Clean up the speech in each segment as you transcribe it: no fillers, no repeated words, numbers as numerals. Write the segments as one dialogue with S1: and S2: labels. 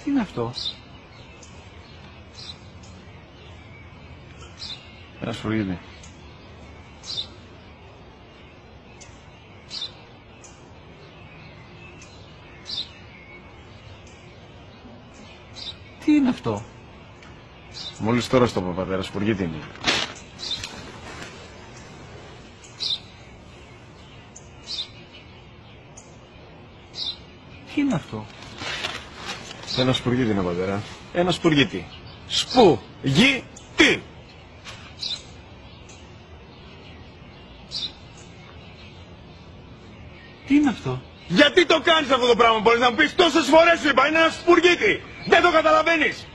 S1: Τι είναι αυτό?
S2: Ένα σφουργίτη.
S1: Τι είναι αυτό?
S2: Μόλις τώρα στο πατέρα, σφουργίτη είναι.
S1: Τι είναι αυτό?
S2: Ένα σπουργίτη είναι, πατέρα. Ένα σπουργίτη. Σπου-γι-τι.
S1: Τι είναι αυτό?
S2: Γιατί το κάνεις αυτό το πράγμα, μπορείς να μου πεις? Τόσες φορές σου είπα, είναι ένα σπουργίτη. Δεν το καταλαβαίνεις.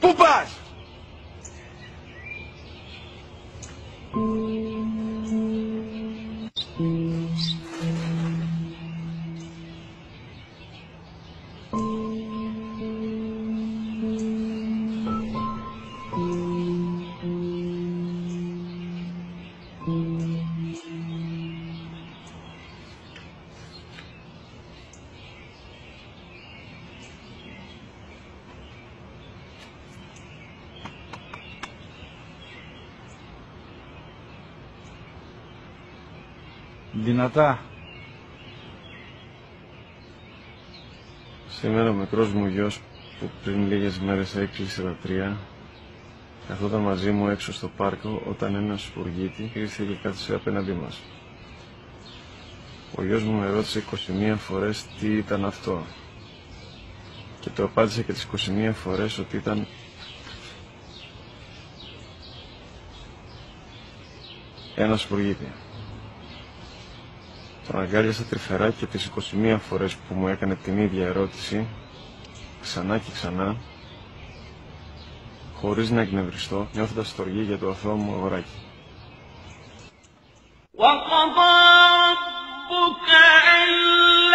S2: Πού πας?
S1: Δυνατά.
S2: Σήμερα ο μικρός μου γιος που πριν λίγες μέρες έκλεισε τα 3 καθόταν μαζί μου έξω στο πάρκο όταν ένας σπουργίτη ήρθε και κάθισε απέναντί μας. Ο γιος μου με ρώτησε 21 φορές τι ήταν αυτό και το απάντησε και τις 21 φορές ότι ήταν ένα σπουργίτη. Τον αγκάλιασα τρυφερά και τις 21 φορές που μου έκανε την ίδια ερώτηση, ξανά και ξανά, χωρίς να εκνευριστώ, νιώθοντας στοργή για το αθώο μου αγοράκι.
S3: وَقَضَى رَبُّكَ أَلَّا